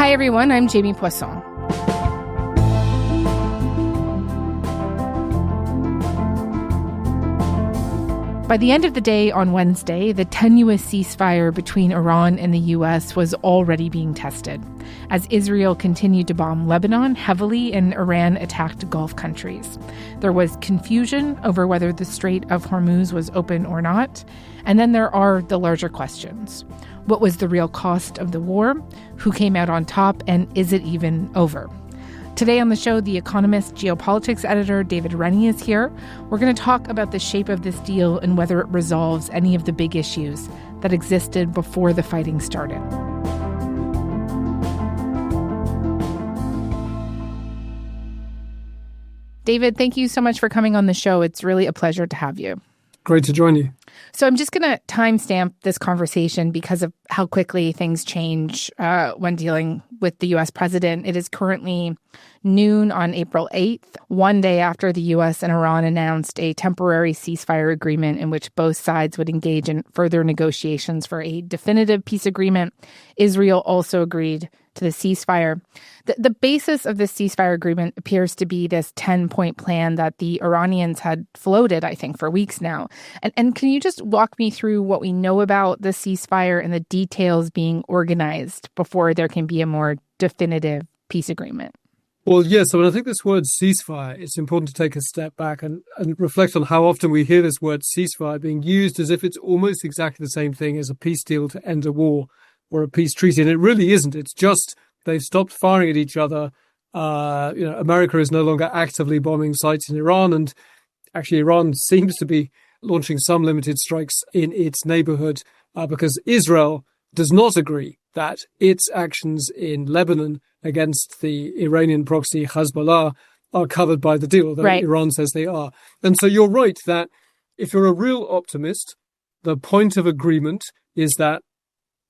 Hi, everyone. I'm Jamie Poisson. By the end of the day on Wednesday, the tenuous ceasefire between Iran and the U.S. was already being tested, as Israel continued to bomb Lebanon heavily and Iran attacked Gulf countries. There was confusion over whether the Strait of Hormuz was open or not, and then there are the larger questions. What was the real cost of the war? Who came out on top? And is it even over? Today on the show, The Economist geopolitics editor David Rennie is here. We're going to talk about the shape of this deal and whether it resolves any of the big issues that existed before the fighting started. David, thank you so much for coming on the show. It's really a pleasure to have you. Great to join you. So I'm just going to timestamp this conversation because of how quickly things change when dealing with the U.S. president. It is currently noon on April 8th, one day after the U.S. and Iran announced a temporary ceasefire agreement in which both sides would engage in further negotiations for a definitive peace agreement. Israel also agreed to the ceasefire. The basis of this ceasefire agreement appears to be this 10-point plan that the Iranians had floated, I think, for weeks now. And can you just walk me through what we know about the ceasefire and the details being organized before there can be a more definitive peace agreement? Well, yes. So when I think this word ceasefire, it's important to take a step back and reflect on how often we hear this word ceasefire being used as if it's almost exactly the same thing as a peace deal to end a war or a peace treaty. And it really isn't. It's just they've stopped firing at each other. America is no longer actively bombing sites in Iran. And actually, Iran seems to be launching some limited strikes in its neighborhood because Israel does not agree that its actions in Lebanon against the Iranian proxy Hezbollah are covered by the deal, although right. Iran says they are. And so you're right that if you're a real optimist, the point of agreement is that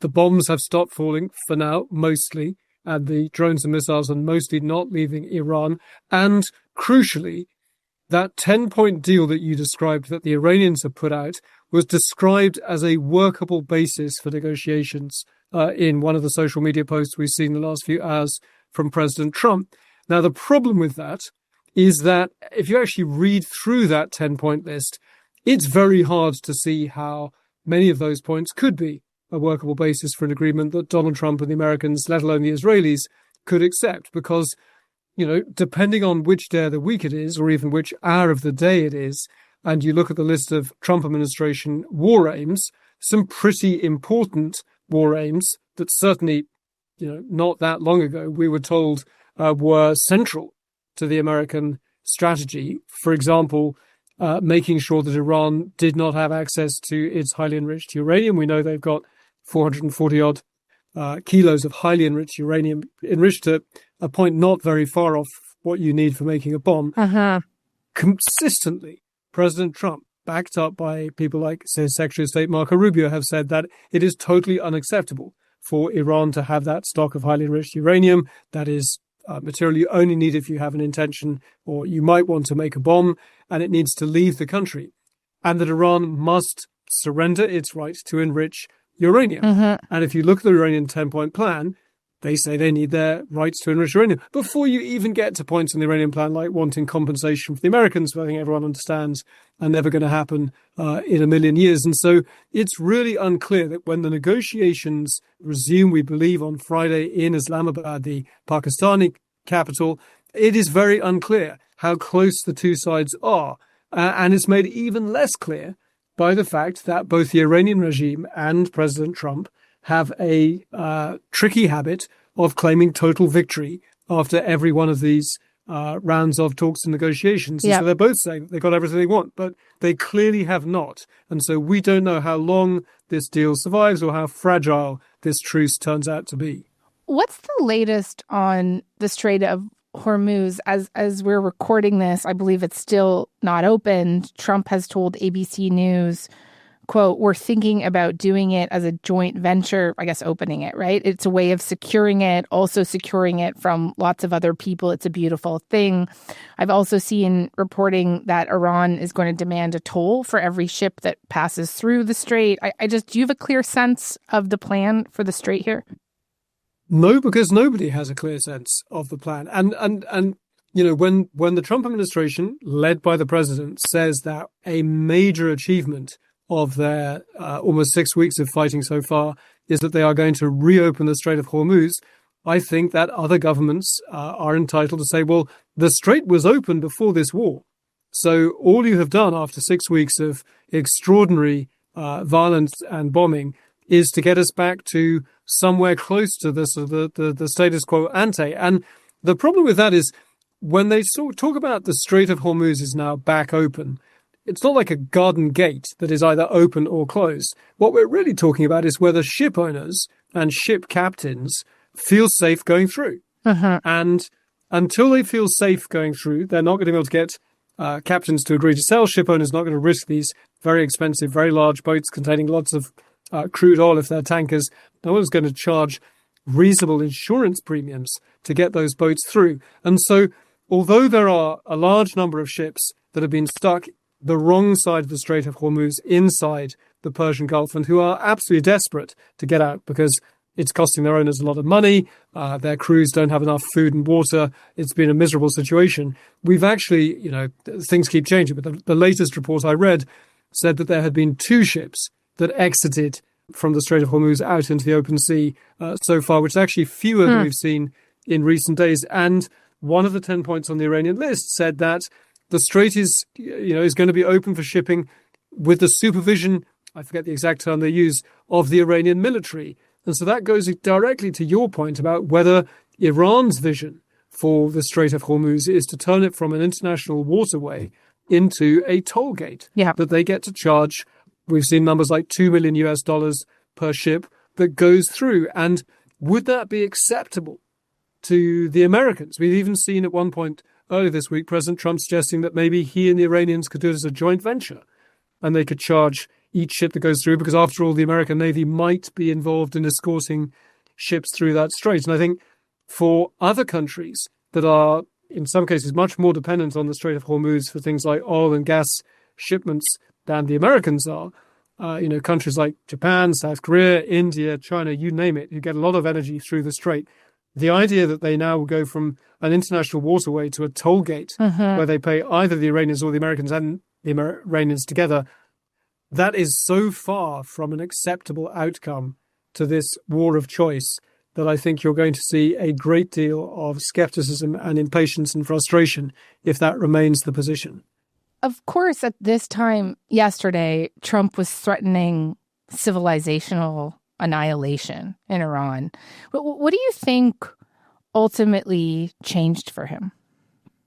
the bombs have stopped falling for now, mostly, and the drones and missiles are mostly not leaving Iran. And crucially, that 10-point deal that you described that the Iranians have put out was described as a workable basis for negotiations in one of the social media posts we've seen in the last few hours from President Trump. Now, the problem with that is that if you actually read through that 10-point list, it's very hard to see how many of those points could be a workable basis for an agreement that Donald Trump and the Americans, let alone the Israelis, could accept. Because, depending on which day of the week it is, or even which hour of the day it is, and you look at the list of Trump administration war aims, some pretty important war aims that certainly, not that long ago, we were told were central to the American strategy. For example, making sure that Iran did not have access to its highly enriched uranium. We know they've got 440-odd kilos of highly enriched uranium, enriched to a point not very far off what you need for making a bomb. Consistently, President Trump, backed up by people like Secretary of State Marco Rubio, have said that it is totally unacceptable for Iran to have that stock of highly enriched uranium. That is material you only need if you have an intention or you might want to make a bomb, and it needs to leave the country. And that Iran must surrender its right to enrich uranium. And if you look at the Iranian 10-point plan, they say they need their rights to enrich uranium. Before you even get to points in the Iranian plan like wanting compensation for the Americans, I think everyone understands are never going to happen in a million years. And so it's really unclear that when the negotiations resume, we believe, on Friday in Islamabad, the Pakistani capital, it is very unclear how close the two sides are. And it's made even less clear by the fact that both the Iranian regime and President Trump have a tricky habit of claiming total victory after every one of these rounds of talks and negotiations. Yep. So they're both saying they got everything they want, but they clearly have not. And so we don't know how long this deal survives or how fragile this truce turns out to be. What's the latest on the Strait of Hormuz? As we're recording this, I believe it's still not opened. Trump has told ABC News, quote, "We're thinking about doing it as a joint venture," I guess opening it, right? It's a way of securing it, also securing it from lots of other people. It's a beautiful thing. I've also seen reporting that Iran is going to demand a toll for every ship that passes through the strait. Do you have a clear sense of the plan for the strait here? No, because nobody has a clear sense of the plan. And when the Trump administration, led by the president, says that a major achievement of their almost 6 weeks of fighting so far is that they are going to reopen the Strait of Hormuz, I think that other governments are entitled to say, well, the strait was open before this war. So all you have done after 6 weeks of extraordinary violence and bombing is to get us back to somewhere close to the status quo ante. And the problem with that is when they talk about the Strait of Hormuz is now back open, it's not like a garden gate that is either open or closed. What we're really talking about is whether ship owners and ship captains feel safe going through. And until they feel safe going through, they're not going to be able to get captains to agree to sell. Ship owners not going to risk these very expensive, very large boats containing lots of crude oil if they're tankers. No one's going to charge reasonable insurance premiums to get those boats through. And so, although there are a large number of ships that have been stuck the wrong side of the Strait of Hormuz inside the Persian Gulf and who are absolutely desperate to get out because it's costing their owners a lot of money. Their crews don't have enough food and water. It's been a miserable situation. We've actually, things keep changing, but the latest report I read said that there had been 2 ships that exited from the Strait of Hormuz out into the open sea so far, which is actually fewer than we've seen in recent days. And one of the 10 points on the Iranian list said that the strait is going to be open for shipping with the supervision, I forget the exact term they use, of the Iranian military. And so that goes directly to your point about whether Iran's vision for the Strait of Hormuz is to turn it from an international waterway into a toll gate that they get to charge. We've seen numbers like $2 million per ship that goes through. And would that be acceptable to the Americans? We've even seen at one point earlier this week, President Trump suggesting that maybe he and the Iranians could do it as a joint venture and they could charge each ship that goes through, because after all, the American Navy might be involved in escorting ships through that strait. And I think for other countries that are, in some cases, much more dependent on the Strait of Hormuz for things like oil and gas shipments than the Americans are, countries like Japan, South Korea, India, China, you name it, who get a lot of energy through the strait. The idea that they now will go from an international waterway to a toll gate where they pay either the Iranians or the Americans and the Iranians together, that is so far from an acceptable outcome to this war of choice that I think you're going to see a great deal of skepticism and impatience and frustration if that remains the position. Of course, at this time yesterday, Trump was threatening civilizational annihilation in Iran. What do you think ultimately changed for him?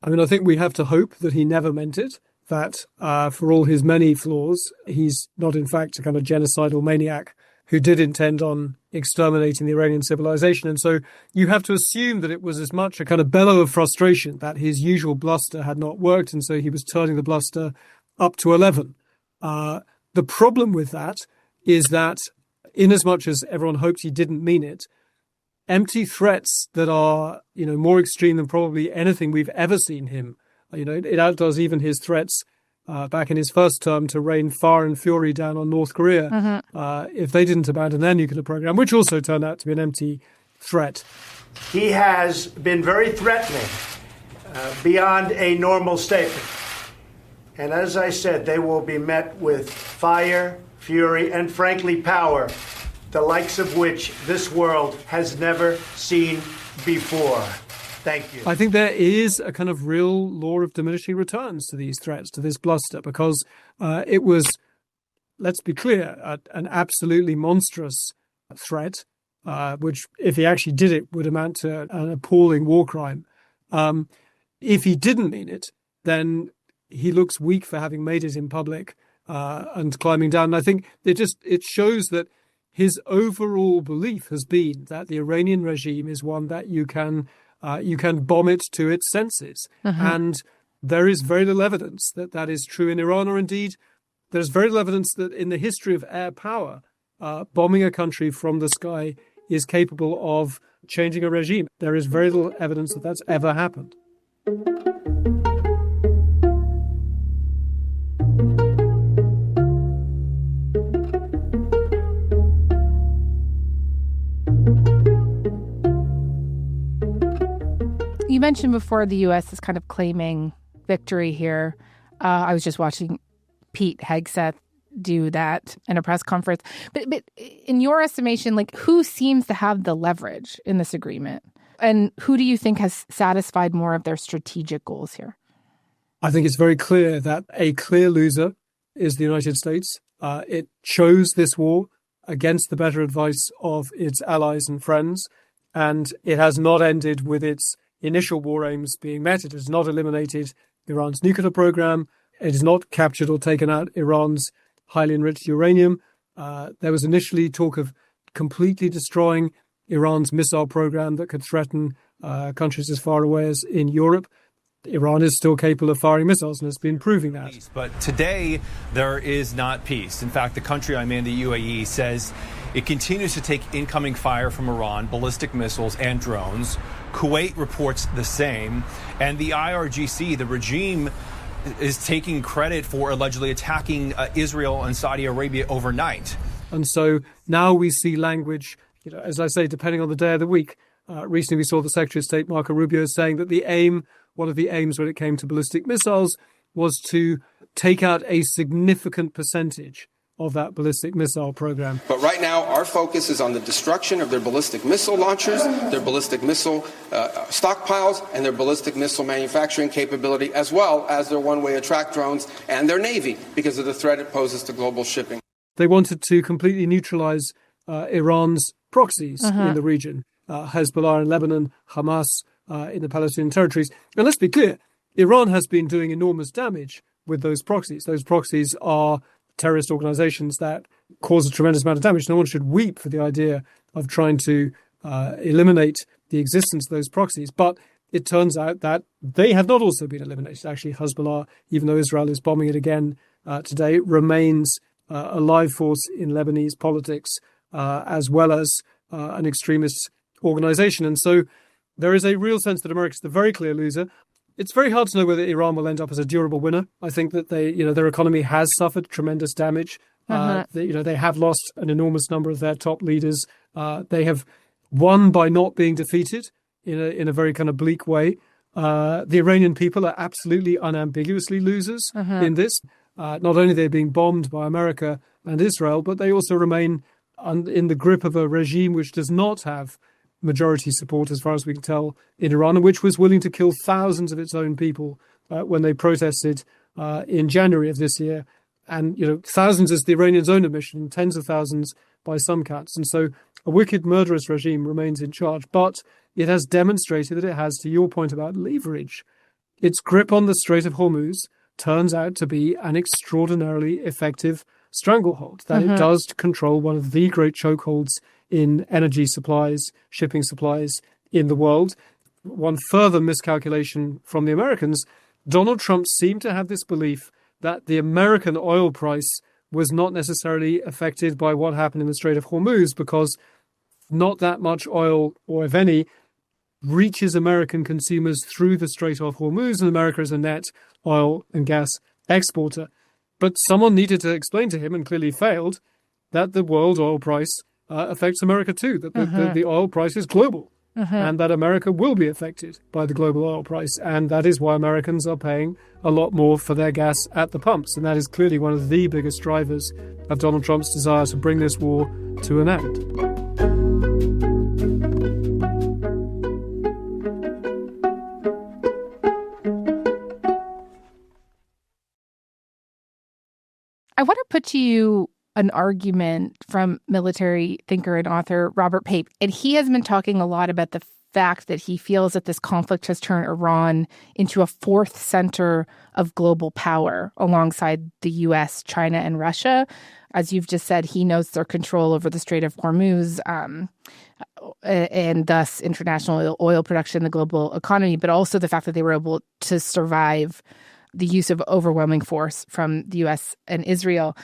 I mean, I think we have to hope that he never meant it, that for all his many flaws, he's not in fact a kind of genocidal maniac who did intend on exterminating the Iranian civilization. And so you have to assume that it was as much a kind of bellow of frustration that his usual bluster had not worked, and so he was turning the bluster up to 11. The problem with that is that inasmuch as everyone hoped he didn't mean it, empty threats that are, more extreme than probably anything we've ever seen him. It outdoes even his threats back in his first term to rain fire and fury down on North Korea if they didn't abandon their nuclear program, which also turned out to be an empty threat. He has been very threatening beyond a normal statement. And as I said, they will be met with fire, fury, and frankly, power, the likes of which this world has never seen before. Thank you. I think there is a kind of real law of diminishing returns to these threats, to this bluster, because it was, let's be clear, an absolutely monstrous threat, which, if he actually did it, would amount to an appalling war crime. If he didn't mean it, then he looks weak for having made it in public and climbing down. And I think it shows that his overall belief has been that the Iranian regime is one that you can bomb it to its senses. And there is very little evidence that that is true in Iran, or indeed there's very little evidence that in the history of air power, bombing a country from the sky is capable of changing a regime. There is very little evidence that that's ever happened. You mentioned before the U.S. is kind of claiming victory here. I was just watching Pete Hegseth do that in a press conference. But in your estimation, like, who seems to have the leverage in this agreement? And who do you think has satisfied more of their strategic goals here? I think it's very clear that a clear loser is the United States. It chose this war against the better advice of its allies and friends, and it has not ended with its initial war aims being met. It has not eliminated Iran's nuclear program. It has not captured or taken out Iran's highly enriched uranium. There was initially talk of completely destroying Iran's missile program that could threaten countries as far away as in Europe. Iran is still capable of firing missiles and has been proving that. But today, there is not peace. In fact, the country I'm in, the UAE, says it continues to take incoming fire from Iran, ballistic missiles and drones. Kuwait reports the same. And the IRGC, the regime, is taking credit for allegedly attacking Israel and Saudi Arabia overnight. And so now we see language, as I say, depending on the day of the week. Recently, we saw the Secretary of State, Marco Rubio, saying that one of the aims when it came to ballistic missiles was to take out a significant percentage of that ballistic missile program. But right now, our focus is on the destruction of their ballistic missile launchers, their ballistic missile stockpiles, and their ballistic missile manufacturing capability, as well as their one-way attract drones and their Navy, because of the threat it poses to global shipping. They wanted to completely neutralize Iran's proxies in the region, Hezbollah in Lebanon, Hamas in the Palestinian territories. And let's be clear, Iran has been doing enormous damage with those proxies. Those proxies are terrorist organizations that cause a tremendous amount of damage. No one should weep for the idea of trying to eliminate the existence of those proxies. But it turns out that they have not also been eliminated. Actually, Hezbollah, even though Israel is bombing it again today, remains a live force in Lebanese politics, as well as an extremist organization. And so there is a real sense that America is the very clear loser. It's very hard to know whether Iran will end up as a durable winner. I think that their economy has suffered tremendous damage. They have lost an enormous number of their top leaders. They have won by not being defeated in a very kind of bleak way. The Iranian people are absolutely unambiguously losers in this. Not only are they being bombed by America and Israel, but they also remain in the grip of a regime which does not have majority support, as far as we can tell, in Iran, and which was willing to kill thousands of its own people when they protested in January of this year. And, thousands is the Iranians' own admission, tens of thousands by some counts. And so a wicked, murderous regime remains in charge. But it has demonstrated that it has, to your point about leverage, its grip on the Strait of Hormuz turns out to be an extraordinarily effective stranglehold, that it does control one of the great chokeholds in energy supplies, shipping supplies in the world. One further miscalculation from the Americans, Donald Trump seemed to have this belief that the American oil price was not necessarily affected by what happened in the Strait of Hormuz, because not that much oil, or if any, reaches American consumers through the Strait of Hormuz, and America is a net oil and gas exporter. But someone needed to explain to him, and clearly failed, that the world oil price affects America too, that the oil price is global, and that America will be affected by the global oil price. And that is why Americans are paying a lot more for their gas at the pumps. And that is clearly one of the biggest drivers of Donald Trump's desire to bring this war to an end. I want to put to you an argument from military thinker and author Robert Pape. And he has been talking a lot about the fact that he feels that this conflict has turned Iran into a fourth center of global power alongside the U.S., China, and Russia. As you've just said, he notes their control over the Strait of Hormuz and thus international oil production, the global economy, but also the fact that they were able to survive the use of overwhelming force from the U.S. and Israel.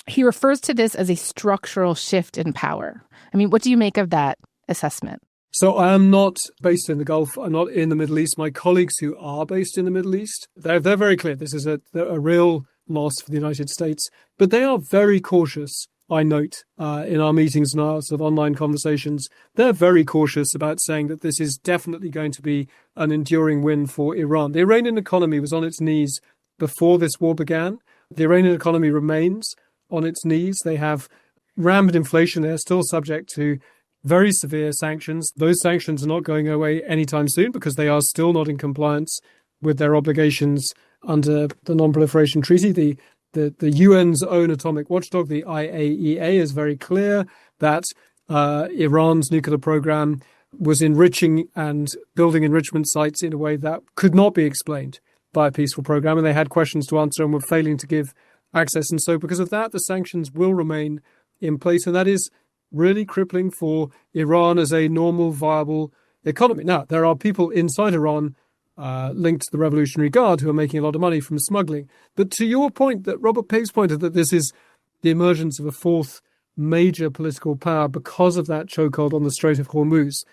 He refers to this as a structural shift in power. I mean, what do you make of that assessment? So I am not based in the Gulf. I'm not in the Middle East. My colleagues who are based in the Middle East, they're very clear. This is a real loss for the United States. But they are very cautious I note in our meetings and our sort of online conversations, they're very cautious about saying that this is definitely going to be an enduring win for Iran. The Iranian economy was on its knees before this war began. The Iranian economy remains on its knees. They have rampant inflation. They're still subject to very severe sanctions. Those sanctions are not going away anytime soon because they are still not in compliance with their obligations under the Non-Proliferation Treaty. The UN's own atomic watchdog, the IAEA, is very clear that Iran's nuclear program was enriching and building enrichment sites in a way that could not be explained by a peaceful program, and they had questions to answer and were failing to give access. And so because of that, the sanctions will remain in place, and that is really crippling for Iran as a normal, viable economy. Now, there are people inside Iran linked to the Revolutionary Guard who are making a lot of money from smuggling. But to your point that Robert Pace pointed, that this is the emergence of a fourth major political power because of that chokehold on the Strait of Hormuz,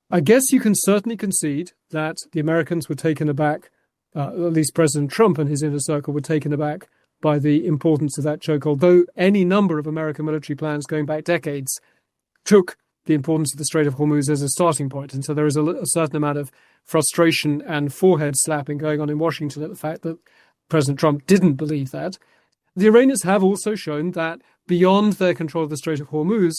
I guess you can certainly concede that the Americans were taken aback, at least President Trump and his inner circle were taken aback by the importance of that chokehold, though any number of American military plans going back decades took the importance of the Strait of Hormuz as a starting point. And so there is a certain amount of frustration and forehead slapping going on in Washington at the fact that President Trump didn't believe that. The Iranians have also shown that beyond their control of the Strait of Hormuz,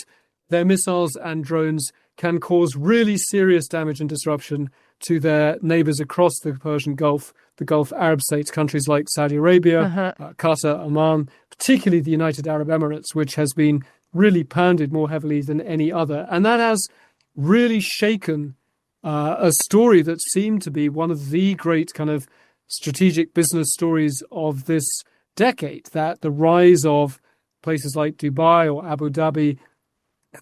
their missiles and drones can cause really serious damage and disruption to their neighbors across the Persian Gulf, the Gulf Arab states, countries like Saudi Arabia, Qatar, Oman, particularly the United Arab Emirates, which has been really pounded more heavily than any other. And that has really shaken a story that seemed to be one of the great kind of strategic business stories of this decade, that the rise of places like Dubai or Abu Dhabi,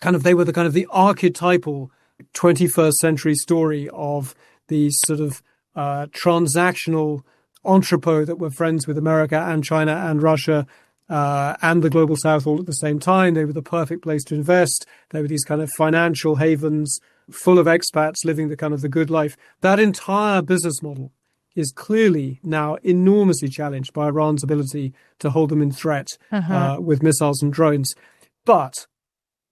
they were the archetypal 21st century story of these sort of transactional entrepot that were friends with America and China and Russia and the global south all at the same time. They were the perfect place to invest. They were these kind of financial havens full of expats living the good life. That entire business model is clearly now enormously challenged by Iran's ability to hold them in threat with missiles and drones. But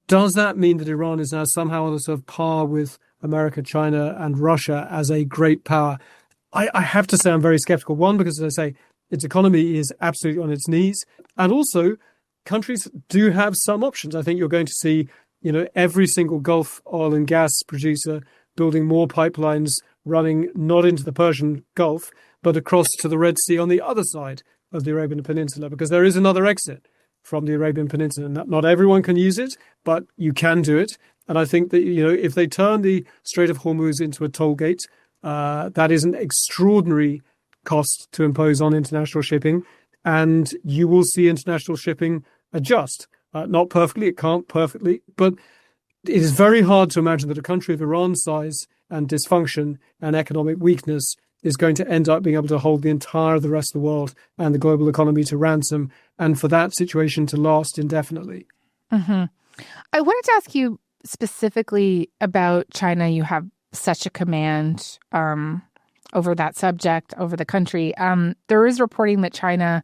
does that mean that Iran is now somehow on a sort of par with America, China, and Russia as a great power? I have to say I'm very skeptical. One, because, as I say, its economy is absolutely on its knees. And also, countries do have some options. I think you're going to see, every single Gulf oil and gas producer building more pipelines running not into the Persian Gulf, but across to the Red Sea on the other side of the Arabian Peninsula, because there is another exit from the Arabian Peninsula. Not everyone can use it, but you can do it. And I think that, if they turn the Strait of Hormuz into a toll gate, that is an extraordinary cost to impose on international shipping. And you will see international shipping adjust. Not perfectly, it can't perfectly, but it is very hard to imagine that a country of Iran's size and dysfunction and economic weakness is going to end up being able to hold the entire of the rest of the world and the global economy to ransom, and for that situation to last indefinitely. I wanted to ask you specifically about China. You have such a command over that subject, over the country. There is reporting that China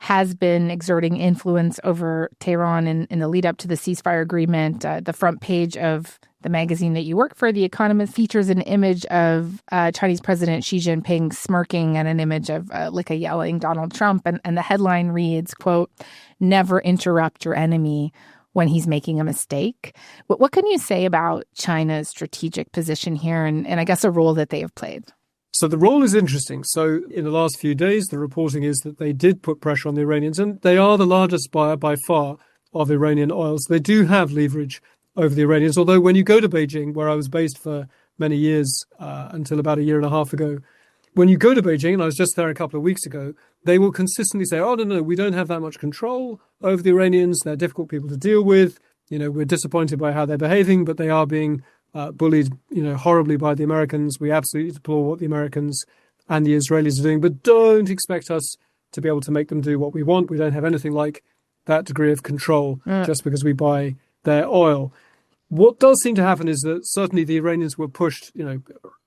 has been exerting influence over Tehran in the lead up to the ceasefire agreement. The front page of the magazine that you work for, The Economist, features an image of Chinese President Xi Jinping smirking and an image of like a yelling Donald Trump. And the headline reads, quote, "Never interrupt your enemy when he's making a mistake." But what can you say about China's strategic position here and I guess a role that they have played? So the role is interesting. So in the last few days, the reporting is that they did put pressure on the Iranians, and they are the largest buyer by far of Iranian oil. So they do have leverage over the Iranians. Although when you go to Beijing, where I was based for many years until about a year and a half ago, when you go to Beijing, and I was just there a couple of weeks ago, they will consistently say, oh, no, we don't have that much control over the Iranians. They're difficult people to deal with. We're disappointed by how they're behaving, but they are being bullied, horribly by the Americans. We absolutely deplore what the Americans and the Israelis are doing, but don't expect us to be able to make them do what we want. We don't have anything like that degree of control just because we buy their oil. What does seem to happen is that certainly the Iranians were pushed,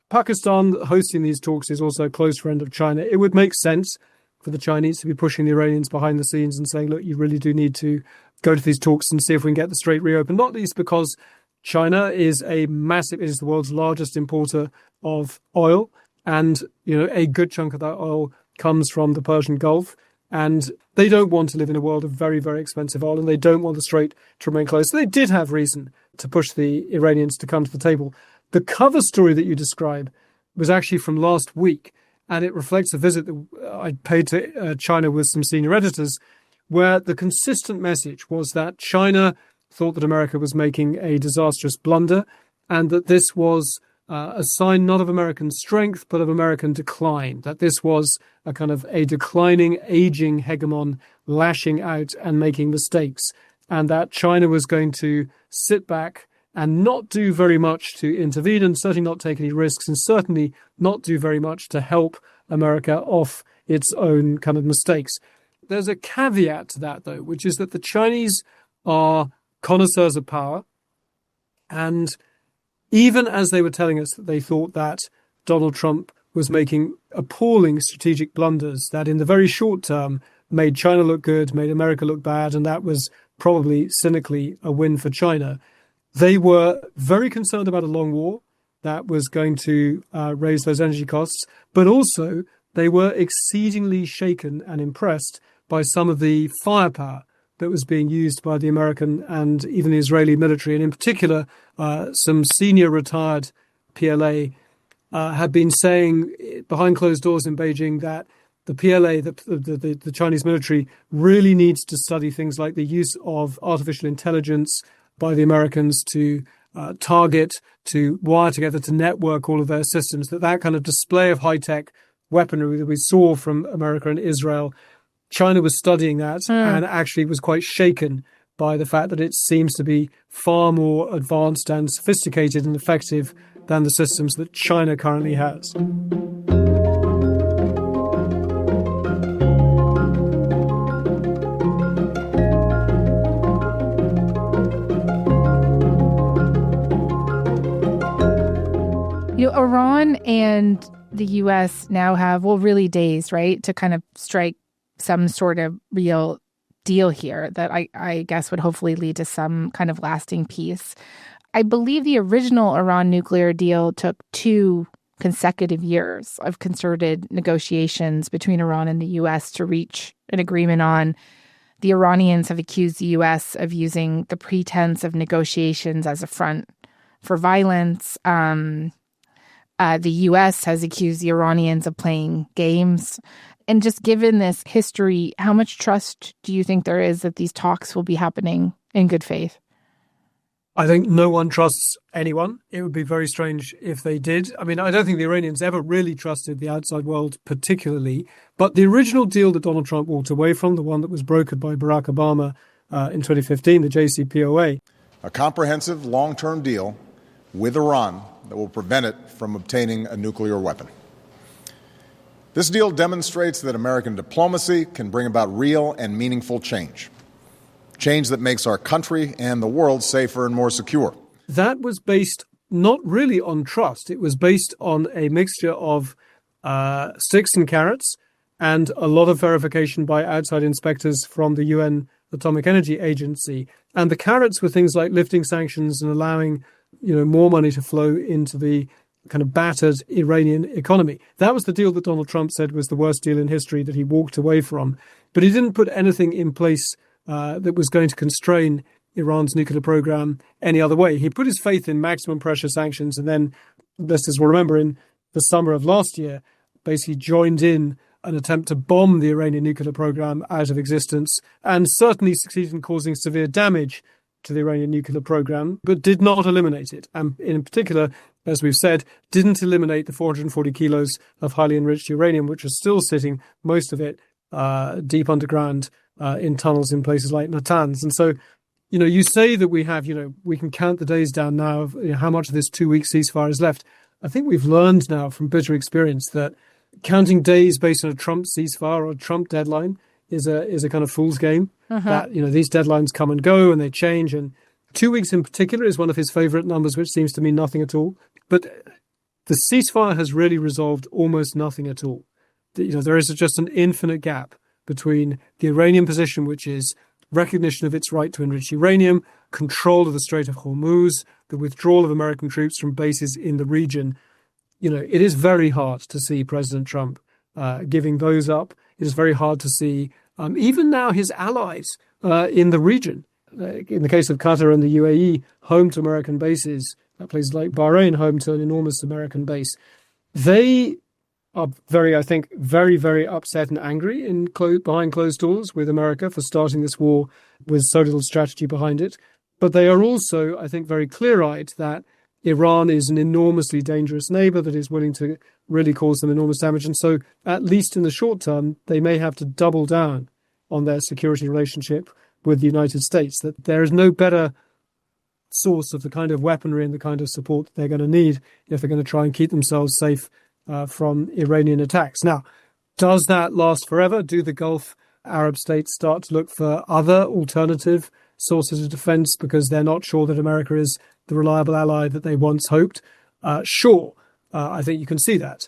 Pakistan hosting these talks is also a close friend of China. It would make sense for the Chinese to be pushing the Iranians behind the scenes and saying, look, you really do need to go to these talks and see if we can get the strait reopened, not least because China is is the world's largest importer of oil. And, a good chunk of that oil comes from the Persian Gulf. And they don't want to live in a world of very, very expensive oil, and they don't want the strait to remain closed. So they did have reason to push the Iranians to come to the table. The cover story that you describe was actually from last week, and it reflects a visit that I paid to China with some senior editors, where the consistent message was that China thought that America was making a disastrous blunder, and that this was a sign not of American strength, but of American decline, that this was a kind of a declining, aging hegemon lashing out and making mistakes, and that China was going to sit back and not do very much to intervene, and certainly not take any risks, and certainly not do very much to help America off its own kind of mistakes. There's a caveat to that, though, which is that the Chinese are connoisseurs of power, and even as they were telling us that they thought that Donald Trump was making appalling strategic blunders that in the very short term made China look good, made America look bad, and that was probably cynically a win for China, they were very concerned about a long war that was going to raise those energy costs, but also they were exceedingly shaken and impressed by some of the firepower that was being used by the American and even the Israeli military. And in particular, some senior retired PLA had been saying behind closed doors in Beijing that the PLA, the Chinese military, really needs to study things like the use of artificial intelligence by the Americans to target, to wire together, to network all of their systems, that kind of display of high-tech weaponry that we saw from America and Israel. China was studying that and actually was quite shaken by the fact that it seems to be far more advanced and sophisticated and effective than the systems that China currently has. Iran and the U.S. now have, really days, right, to kind of strike some sort of real deal here that I guess would hopefully lead to some kind of lasting peace. I believe the original Iran nuclear deal took 2 consecutive years of concerted negotiations between Iran and the U.S. to reach an agreement on. The Iranians have accused the U.S. of using the pretense of negotiations as a front for violence. The U.S. has accused the Iranians of playing games. And just given this history, how much trust do you think there is that these talks will be happening in good faith? I think no one trusts anyone. It would be very strange if they did. I mean, I don't think the Iranians ever really trusted the outside world particularly. But the original deal that Donald Trump walked away from, the one that was brokered by Barack Obama in 2015, the JCPOA. A comprehensive long-term deal with Iran that will prevent it from obtaining a nuclear weapon. This deal demonstrates that American diplomacy can bring about real and meaningful change that makes our country and the world safer and more secure. That was based not really on trust. It was based on a mixture of sticks and carrots and a lot of verification by outside inspectors from the UN Atomic Energy Agency. And the carrots were things like lifting sanctions and allowing, more money to flow into the kind of battered Iranian economy. That was the deal that Donald Trump said was the worst deal in history that he walked away from. But he didn't put anything in place that was going to constrain Iran's nuclear program any other way. He put his faith in maximum pressure sanctions and then, listeners will remember, in the summer of last year, basically joined in an attempt to bomb the Iranian nuclear program out of existence and certainly succeeded in causing severe damage to the Iranian nuclear program, but did not eliminate it. And in particular, as we've said, didn't eliminate the 440 kilos of highly enriched uranium, which was still sitting, most of it, deep underground in tunnels in places like Natanz. And so, you say that we have, we can count the days down now of how much of this 2-week ceasefire is left. I think we've learned now from bitter experience that counting days based on a Trump ceasefire or a Trump deadline is a kind of fool's game. That, these deadlines come and go and they change. And 2 weeks in particular is one of his favorite numbers, which seems to mean nothing at all. But the ceasefire has really resolved almost nothing at all. There is just an infinite gap between the Iranian position, which is recognition of its right to enrich uranium, control of the Strait of Hormuz, the withdrawal of American troops from bases in the region. It is very hard to see President Trump giving those up. It is very hard to see even now his allies in the region. In the case of Qatar and the UAE, home to American bases, places like Bahrain, home to an enormous American base. They are very, very upset and angry behind closed doors with America for starting this war with so little strategy behind it. But they are also, I think, very clear-eyed that Iran is an enormously dangerous neighbor that is willing to really cause them enormous damage. And so, at least in the short term, they may have to double down on their security relationship with the United States, that there is no better source of the kind of weaponry and the kind of support that they're going to need if they're going to try and keep themselves safe from Iranian attacks. Now, does that last forever? Do the Gulf Arab states start to look for other alternative sources of defense because they're not sure that America is the reliable ally that they once hoped? Sure. I think you can see that.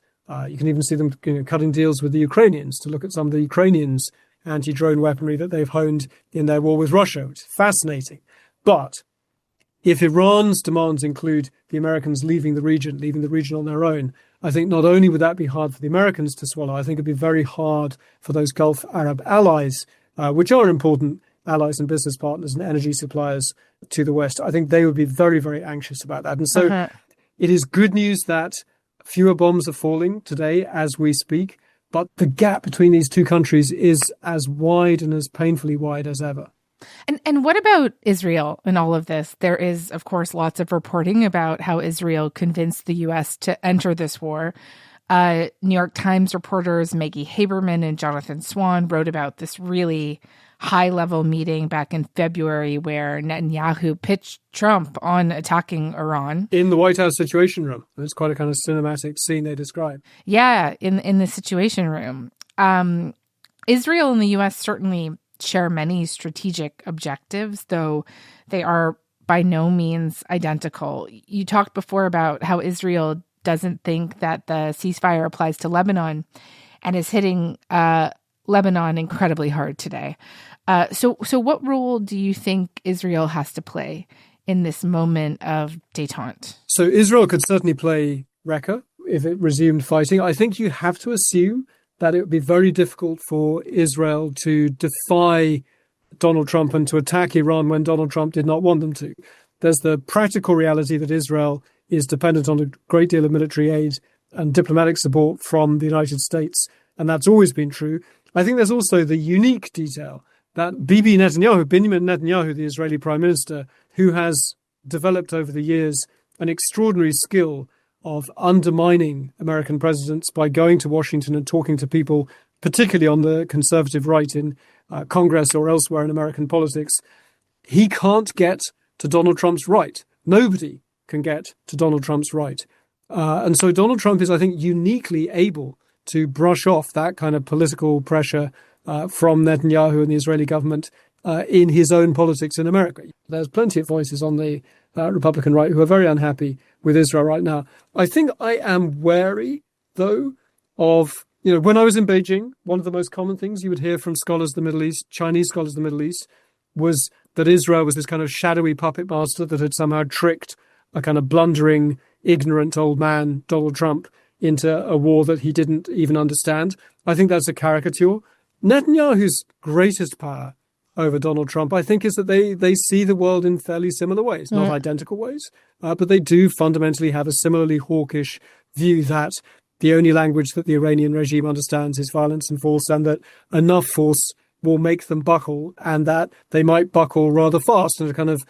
You can even see them cutting deals with the Ukrainians to look at some of the Ukrainians' anti-drone weaponry that they've honed in their war with Russia, which is fascinating. But if Iran's demands include the Americans leaving the region on their own, I think not only would that be hard for the Americans to swallow, I think it'd be very hard for those Gulf Arab allies, which are important allies and business partners and energy suppliers to the West. I think they would be very, very anxious about that. And so it is good news that fewer bombs are falling today as we speak, but the gap between these two countries is as wide and as painfully wide as ever. And what about Israel in all of this? There is, of course, lots of reporting about how Israel convinced the U.S. to enter this war. New York Times reporters Maggie Haberman and Jonathan Swan wrote about this really high-level meeting back in February where Netanyahu pitched Trump on attacking Iran. In the White House Situation Room. It's quite a kind of cinematic scene they describe. Yeah, in the Situation Room. Israel and the U.S. certainly share many strategic objectives, though they are by no means identical. You talked before about how Israel doesn't think that the ceasefire applies to Lebanon and is hitting Lebanon incredibly hard today. So what role do you think Israel has to play in this moment of détente? So Israel could certainly play Raqqa if it resumed fighting. I think you have to assume that it would be very difficult for Israel to defy Donald Trump and to attack Iran when Donald Trump did not want them to. There's the practical reality that Israel is dependent on a great deal of military aid and diplomatic support from the United States, and that's always been true. I think there's also the unique detail that Benjamin Netanyahu, the Israeli Prime Minister, who has developed over the years an extraordinary skill of undermining American presidents by going to Washington and talking to people, particularly on the conservative right in Congress or elsewhere in American politics. He can't get to Donald Trump's right. Nobody can get to Donald Trump's right. And so Donald Trump is, I think, uniquely able to brush off that kind of political pressure from Netanyahu and the Israeli government in his own politics in America. There's plenty of voices on the Republican right who are very unhappy with Israel right now. I think I am wary, though, of, when I was in Beijing, one of the most common things you would hear from scholars of the Middle East, Chinese scholars of the Middle East, was that Israel was this kind of shadowy puppet master that had somehow tricked a kind of blundering, ignorant old man, Donald Trump, into a war that he didn't even understand. I think that's a caricature. Netanyahu's greatest power over Donald Trump, I think, is that they see the world in fairly similar ways, not identical ways, but they do fundamentally have a similarly hawkish view that the only language that the Iranian regime understands is violence and force, and that enough force will make them buckle, and that they might buckle rather fast. And a kind of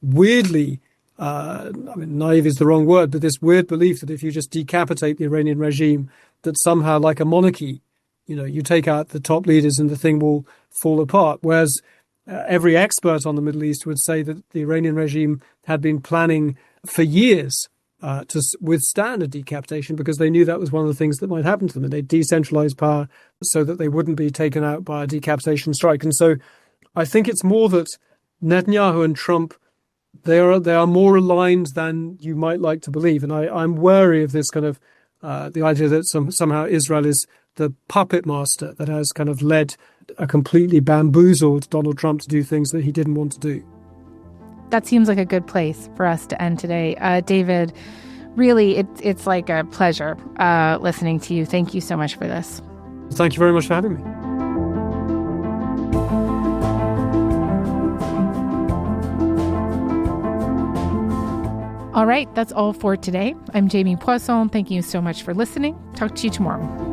weirdly, naive is the wrong word, but this weird belief that if you just decapitate the Iranian regime, that somehow, like a monarchy, you take out the top leaders and the thing will fall apart. Whereas every expert on the Middle East would say that the Iranian regime had been planning for years to withstand a decapitation because they knew that was one of the things that might happen to them. And they decentralized power so that they wouldn't be taken out by a decapitation strike. And so I think it's more that Netanyahu and Trump, they are more aligned than you might like to believe. And I'm wary of this kind of the idea that somehow Israel is the puppet master that has kind of led a completely bamboozled Donald Trump to do things that he didn't want to do. That seems like a good place for us to end today. David, really, it's like a pleasure listening to you. Thank you so much for this. Thank you very much for having me. All right, that's all for today. I'm Jamie Poisson. Thank you so much for listening. Talk to you tomorrow.